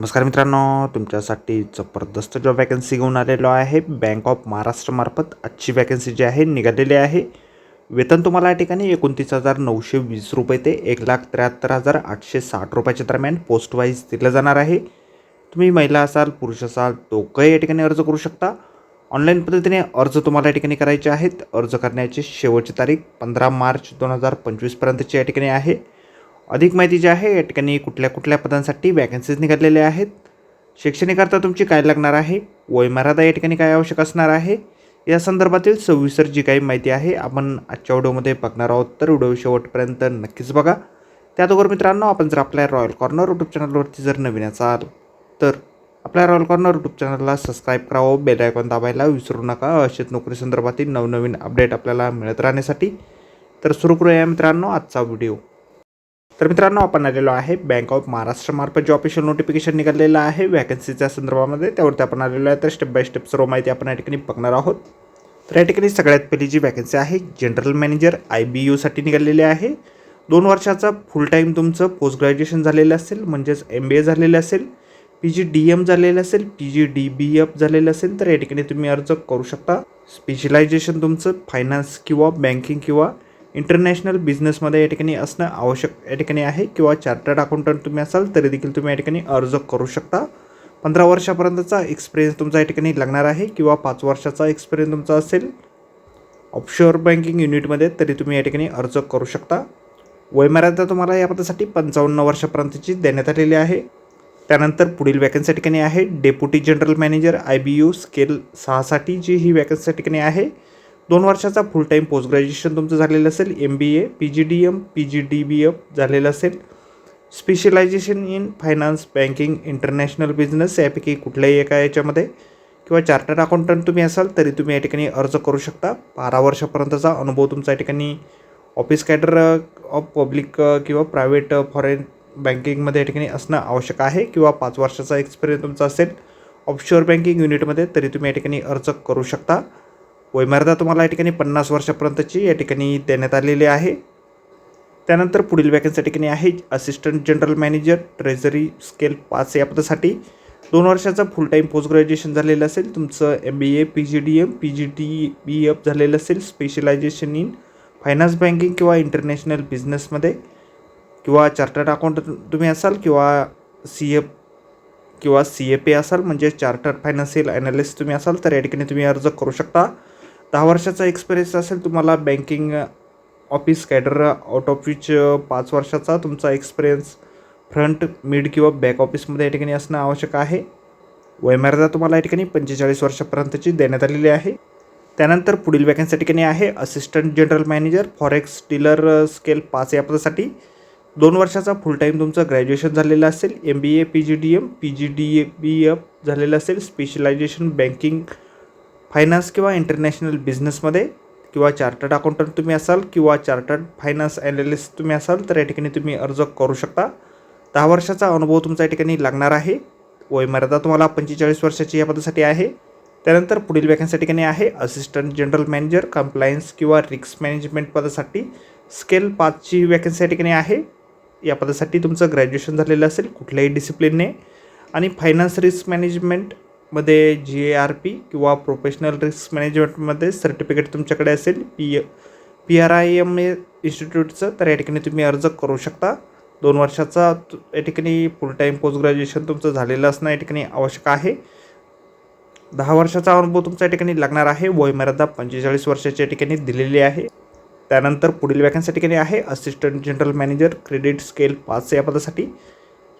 नमस्कार मित्रांनो, तुमच्यासाठी जबरदस्त जॉब वॅकन्सी घेऊन आलेलो आहे. बँक ऑफ महाराष्ट्रमार्फत आजची वॅकन्सी जी आहे निघालेली आहे. वेतन तुम्हाला या ठिकाणी 29,920 रुपये ते 1,73,860 रुपयाच्या दरम्यान पोस्ट वाईज दिलं जाणार आहे. तुम्ही महिला असाल, पुरुष असाल, दोघंही या ठिकाणी अर्ज करू शकता. ऑनलाईन पद्धतीने अर्ज तुम्हाला या ठिकाणी करायचे आहेत. अर्ज करण्याची शेवटची तारीख 15 मार्च 2025 पर्यंतची या ठिकाणी आहे. अधिक माहिती जी आहे या ठिकाणी कुठल्या पदांसाठी वॅकन्सीज निघालेल्या आहेत, शैक्षणिक अर्थ तुमची काय लागणार आहे, वयमर्यादा या ठिकाणी काय आवश्यक असणार आहे, या संदर्भातील सविस्तर जी काही माहिती आहे आपण आजच्या व्हिडिओमध्ये बघणार आहोत. तर व्हिडिओ शेवटपर्यंत नक्कीच बघा. त्याचबरोबर मित्रांनो, आपण जर आपल्या रॉयल कॉर्नर यूट्यूब चॅनलवरती जर नवीन असाल तर आपल्या रॉयल कॉर्नर यूट्यूब चॅनलला सबस्क्राईब करावं, बेल आयकॉन दाबायला विसरू नका. असेच नोकरी संदर्भातील नवनवीन अपडेट आपल्याला मिळत राहण्यासाठी. तर सुरू करूया मित्रांनो आजचा व्हिडिओ. तर मित्रांनो, आपण आलेलो आहे बँक ऑफ महाराष्ट्रमार्फत जे ऑफिशियल नोटिफिकेशन निघालेलं आहे वॅकन्सीच्या संदर्भामध्ये, त्यावरती आपण आलेलो आहे. तर स्टेप बाय स्टेप सर्व माहिती आपण या ठिकाणी बघणार आहोत. तर या ठिकाणी सगळ्यात पहिली जी वॅकन्सी आहे जनरल मॅनेजर IBUसाठी निघालेली आहे. 2 वर्षाचा फुल टाईम तुमचं पोस्ट ग्रॅज्युएशन झालेलं असेल, म्हणजेच MBA झालेलं असेल, PGDM झालेलं असेल, PGDBF झालेलं असेल तर या ठिकाणी तुम्ही अर्ज करू शकता. स्पेशलायझेशन तुमचं फायनान्स किंवा बँकिंग किंवा इंटरनॅशनल बिझनेसमध्ये या ठिकाणी असणं आवश्यक या ठिकाणी आहे, किंवा चार्टर्ड अकाउंटंट तुम्ही असाल तरी देखील तुम्ही या ठिकाणी अर्ज करू शकता. 15 वर्षापर्यंतचा एक्सपिरियन्स तुमचा या ठिकाणी लागणार आहे, किंवा 5 वर्षाचा एक्सपिरियन्स तुमचा असेल ऑफशोअर बँकिंग युनिटमध्ये तरी तुम्ही या ठिकाणी अर्ज करू शकता. वयमर्यादा तुम्हाला या पदासाठी 55 वर्षापर्यंतची देण्यात आलेली आहे. त्यानंतर पुढील वॅकन्सी ठिकाणी आहे deputy general manager IBU scale 6साठी जी ही वॅकन्सी ठिकाणी आहे. 2 वर्षाचा फुल टाईम पोस्ट ग्रॅज्युएशन तुमचं झालेलं असेल, MBA, PGDM, PGDBF झालेलं असेल, specialization in finance, banking, international business यापैकी कुठल्याही एका याच्यामध्ये, किंवा चार्टर्ड अकाउंटंट तुम्ही असाल तरी तुम्ही या ठिकाणी अर्ज करू शकता. 12 वर्षापर्यंतचा अनुभव तुमचा या ठिकाणी ऑफिस कॅडर ऑफ पब्लिक किंवा प्रायव्हेट फॉरेन बँकिंगमध्ये या ठिकाणी असणं आवश्यक आहे, किंवा 5 वर्षाचा एक्सपिरियन्स तुमचा असेल ऑफशोअर बँकिंग युनिटमध्ये तरी तुम्ही या ठिकाणी अर्ज करू शकता. वयमर्यादा तुम्हाला या ठिकाणी 50 वर्षापर्यंतची या ठिकाणी देण्यात आलेली आहे. त्यानंतर पुढील वॅकन्सी ठिकाणी आहे assistant general manager treasury scale 5 या पदासाठी. 2 वर्षाचा फुल टाईम पोस्ट ग्रॅज्युएशन झालेलं असेल, तुमचं MBA, PGDM, PGDBF झालेलं असेल, स्पेशलायझेशन इन फायनान्स, बँकिंग किंवा इंटरनॅशनल बिझनेसमध्ये, किंवा चार्टर्ड अकाउंटंट तुम्ही असाल, किंवा CFA असाल, म्हणजे चार्टर्ड फायनान्शियल ॲनालिस्ट तुम्ही असाल तर या ठिकाणी तुम्ही अर्ज करू शकता. 10 वर्षाचा एक्सपिरियन्स असेल तुम्हाला banking office cadre, out of which 5 वर्षाचा तुमचा एक्सपिरियन्स फ्रंट, मिड किंवा बॅक ऑफिसमध्ये या ठिकाणी असणं आवश्यक आहे. वयमर्यादा तुम्हाला या ठिकाणी 45 वर्षापर्यंतची देण्यात आलेली आहे. त्यानंतर पुढील वॅकन्सी ठिकाणी आहे assistant general manager forex dealer scale 5 या पदासाठी. 2 वर्षाचा फुल टाईम तुमचं ग्रॅज्युएशन झालेलं असेल, MBA, PGDM, PGDBF झालेलं असेल, स्पेशलायझेशन बँकिंग, फायनान्स किंवा इंटरनॅशनल बिझनेसमध्ये, किंवा चार्टर्ड अकाउंटंट तुम्ही असाल, किंवा चार्टर्ड फायनान्स ॲनालिस्ट तुम्ही असाल तर या ठिकाणी तुम्ही अर्ज करू शकता. 10 वर्षाचा अनुभव तुमचा या ठिकाणी लागणार आहे. वयमर्यादा तुम्हाला 45 वर्षाची या पदासाठी आहे. त्यानंतर पुढील वॅकन्सी ठिकाणी आहे असिस्टंट जनरल मॅनेजर कंप्लायन्स किंवा रिस्क मॅनेजमेंट पदासाठी. स्केल 5ची वॅकन्सी या ठिकाणी आहे. या पदासाठी तुमचं ग्रॅज्युएशन झालेलं असेल कुठल्याही डिसिप्लिनने, आणि फायनान्स रिस्क मॅनेजमेंटमध्ये GARP किंवा प्रोफेशनल रिस्क मॅनेजमेंटमध्ये सर्टिफिकेट तुमच्याकडे असेल PRIMA इन्स्टिट्यूटचं तर या ठिकाणी तुम्ही अर्ज करू शकता. 2 वर्षाचा या ठिकाणी फुल टाईम पोस्ट ग्रॅज्युएशन तुमचं झालेलं असणं या ठिकाणी आवश्यक आहे. 10 वर्षाचा अनुभव तुमच्या या ठिकाणी लागणार आहे. वयमर्यादा 45 वर्षाच्या ठिकाणी दिलेली आहे. त्यानंतर पुढील वॅकन्सी ठिकाणी आहे assistant general manager credit scale 5 या पदासाठी.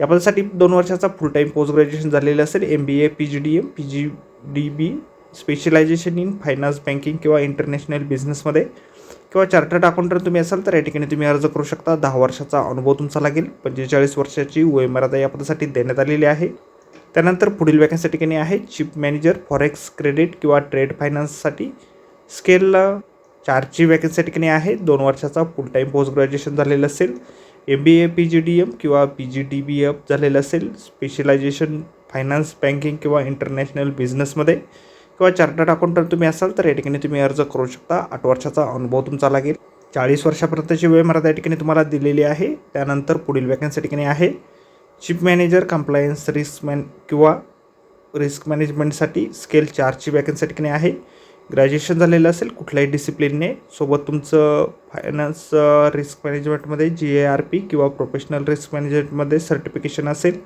या पदासाठी 2 वर्षाचा फुल टाईम पोस्ट ग्रॅज्युएशन झालेलं असेल, MBA, PGDM, PGDB, specialization in finance, banking किंवा इंटरनॅशनल बिझनेसमध्ये, किंवा चार्टर्ड अकाउंटंट तुम्ही असाल तर या ठिकाणी तुम्ही अर्ज करू शकता. 10 वर्षाचा अनुभव तुमचा लागेल. 45 वर्षाची वयमर्यादा या पदासाठी देण्यात आलेली आहे. त्यानंतर पुढील वॅकन्सी ठिकाणी आहे चीफ मॅनेजर फॉरेक्स क्रेडिट किंवा ट्रेड फायनान्ससाठी. स्केल 4ची वॅकन्सी ठिकाणी आहे. 2 वर्षाचा फुल टाईम पोस्ट ग्रॅज्युएशन झालेलं असेल, MBA, PGDM किंवा PGDBF झालेलं असेल, स्पेशलायझेशन फायनान्स, बँकिंग किंवा इंटरनॅशनल बिझनेसमध्ये, किंवा चार्टर्ड अकाउंटंट तुम्ही असाल तर या ठिकाणी तुम्ही अर्ज करू शकता. 8 वर्षाचा अनुभव तुमचा लागेल. 40 वर्षापर्यंतची वयोमर्यादा या ठिकाणी तुम्हाला दिलेली आहे. त्यानंतर पुढील वॅकन्सी ठिकाणी आहे चीफ मॅनेजर कंप्लायन्स किंवा रिस्क मॅनेजमेंटसाठी स्केल 4ची वॅकन्सी ठिकाणी आहे. ग्रॅज्युएशन झालेलं असेल कुठल्याही डिसिप्लिनने, सोबत तुमचं फायनान्स रिस्क मॅनेजमेंटमध्ये GARP किंवा प्रोफेशनल रिस्क मॅनेजमेंटमध्ये सर्टिफिकेशन असेल,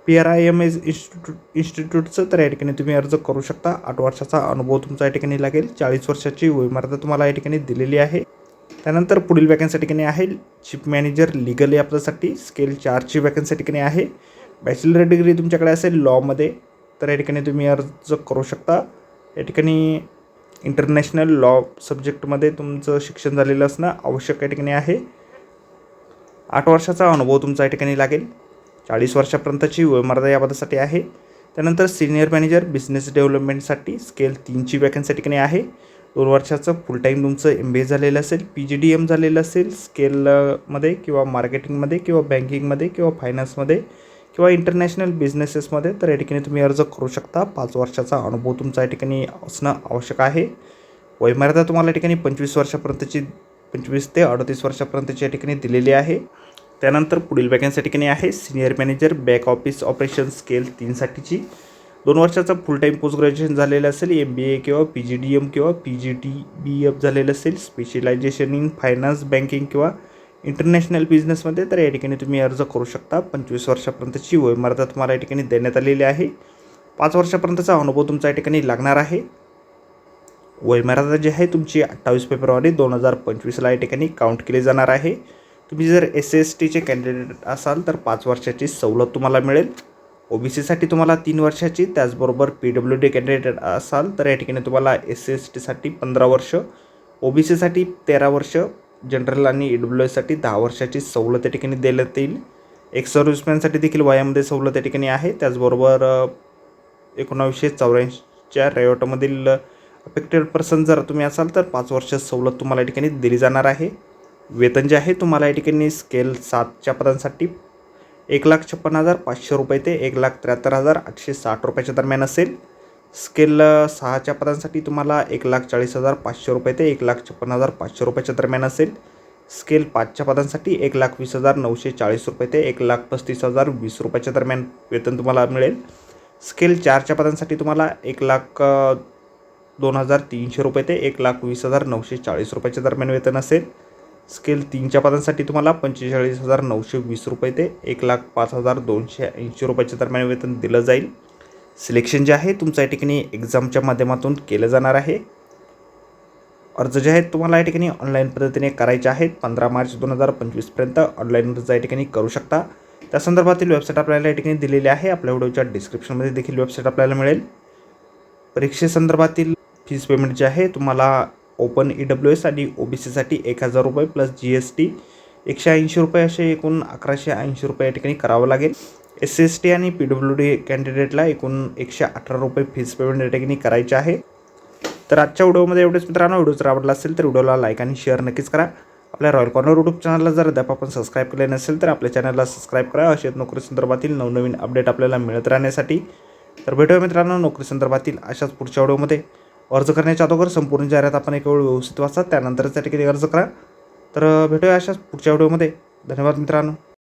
PRIMS इन्स्टिट्यूटचं, तर या ठिकाणी तुम्ही अर्ज करू शकता. 8 वर्षाचा अनुभव तुमचा या ठिकाणी लागेल. 40 वर्षाची वयोमर्यादा तुम्हाला या ठिकाणी दिलेली आहे. त्यानंतर पुढील वॅकन्सी ठिकाणी आहे चीफ मॅनेजर लिगल या पदासाठी स्केल 4ची वॅकन्सी ठिकाणी आहे. बॅचलर डिग्री तुमच्याकडे असेल लॉमध्ये, तर या ठिकाणी तुम्ही अर्ज करू शकता. या ठिकाणी इंटरनॅशनल लॉ सब्जेक्टमध्ये तुमचं शिक्षण झालेलं असणं आवश्यक या ठिकाणी आहे. 8 वर्षाचा अनुभव तुमचा या ठिकाणी लागेल. 40 वर्षापर्यंतची वयोमर्यादा या पदासाठी आहे. त्यानंतर सिनियर मॅनेजर बिझनेस डेव्हलपमेंटसाठी स्केल 3ची वॅकन्सी ठिकाणी आहे. 2 वर्षाचं फुल टाईम तुमचं MBA झालेलं असेल, PGDM झालेलं असेल, स्केलमध्ये किंवा मार्केटिंगमध्ये किंवा बँकिंगमध्ये किंवा फायनान्समध्ये किंवा इंटरनॅशनल बिझनेसेसमध्ये, तर या ठिकाणी तुम्ही अर्ज करू शकता. 5 वर्षाचा अनुभव तुमचा या ठिकाणी असणं आवश्यक आहे. वयोमर्यादा तुम्हाला या ठिकाणी 25 वर्षापर्यंतची 25 ते 38 वर्षापर्यंतची या ठिकाणी दिलेली आहे. त्यानंतर पुढील वॅकन्सी ठिकाणी आहे senior manager back office operation scale 3साठीची. 2 वर्षाचं फुल टाईम पोस्ट ग्रॅज्युएशन झालेलं असेल, MBA किंवा PGDM किंवा PGDBF झालेलं असेल, स्पेशलायझेशन इन फायनान्स बँकिंग किंवा इंटरनॅशनल बिझनेसमध्ये, तर या ठिकाणी तुम्ही अर्ज करू शकता. 25 वर्षापर्यंतची वयोमर्यादा तुम्हाला या ठिकाणी देण्यात आलेली आहे. 5 वर्षापर्यंतचा अनुभव तुमचा या ठिकाणी लागणार आहे. वयोमर्यादा जी आहे तुमची 28 फेब्रुवारी 2025ला या ठिकाणी काउंट केली जाणार आहे. तुम्ही जर SC/STचे कॅन्डिडेट असाल तर 5 वर्षाची सवलत तुम्हाला मिळेल. OBCसाठी तुम्हाला 3 वर्षाची, त्याचबरोबर PWD कॅन्डिडेट असाल तर या ठिकाणी तुम्हाला SC/STसाठी 15 वर्ष, OBCसाठी 13 वर्ष, जनरल आणि EWSसाठी 10 वर्षाची सवलत या ठिकाणी देण्यात येईल. एक सर्व्हिसमॅनसाठी देखील वयामध्ये सवलत या ठिकाणी आहे. त्याचबरोबर 1984च्या रेवॉटमधील अफेक्टेड पर्सन जर तुम्ही असाल तर 5 वर्ष सवलत तुम्हाला या ठिकाणी दिली जाणार आहे. वेतन जे आहे तुम्हाला या ठिकाणी स्केल 7च्या पदांसाठी 1,56,500 रुपये ते 1,73,860 रुपयाच्या दरम्यान असेल. स्केल 6च्या पदांसाठी तुम्हाला 1,40,500 रुपये ते 1,56,500 रुपयाच्या दरम्यान असेल. स्केल 5च्या पदांसाठी 1,20,940 रुपये ते 1,35,020 रुपयाच्या दरम्यान वेतन तुम्हाला मिळेल. स्केल 4च्या पदांसाठी तुम्हाला 1,02,300 रुपये ते 1,20,940 रुपयाच्या दरम्यान वेतन असेल. स्केल 3च्या पदांसाठी तुम्हाला 45,920 रुपये ते 1,05,280 रुपयाच्या दरम्यान वेतन दिलं जाईल. सिलेक्शन जे आहे तुमचं या ठिकाणी एक्झामच्या माध्यमातून केलं जाणार आहे. अर्ज जे आहेत तुम्हाला या ठिकाणी ऑनलाईन पद्धतीने करायचे आहेत. 15 मार्च 2025पर्यंत ऑनलाईन अर्ज या ठिकाणी करू शकता. त्या संदर्भातील वेबसाईट आपल्याला या ठिकाणी दिलेली आहे. आपल्या व्हिडिओच्या डिस्क्रिप्शनमध्ये देखील वेबसाईट आपल्याला मिळेल. परीक्षेसंदर्भातील फीस पेमेंट जे आहे तुम्हाला ओपन EWS आणि OBCसाठी 1,000 रुपये प्लस GST 180 रुपये असे एकूण 1,180 रुपये या ठिकाणी करावं लागेल. SC/ST आणि PWD कॅन्डिडेटला एकूण 118 रुपये फीस पेमेंट या ठिकाणी करायचे आहे. तर आजच्या व्हिडिओमध्ये एवढेच मित्रांनो. व्हिडिओ जर आवडला असेल तर व्हिडिओला लाईक आणि शेअर नक्कीच करा. आपल्या रॉयल कॉर्नर यूट्यूब चॅनलला जर अद्याप आपण सबस्क्राईब केले नसेल तर आपल्या चॅनलला सबस्क्राईब करा. अशाच नोकरी संदर्भातील नवनवीन अपडेट आपल्याला मिळत राहण्यासाठी. तर भेटूया मित्रांनो नोकरी संदर्भातील अशाच पुढच्या व्हिडिओमध्ये. अर्ज करण्याच्या अगोदर संपूर्ण जाहिरात आपण एक वेळ व्यवस्थित वाचा, त्यानंतरच त्या ठिकाणी अर्ज करा. तर भेटूया अशाच पुढच्या व्हिडिओमध्ये. धन्यवाद मित्रांनो.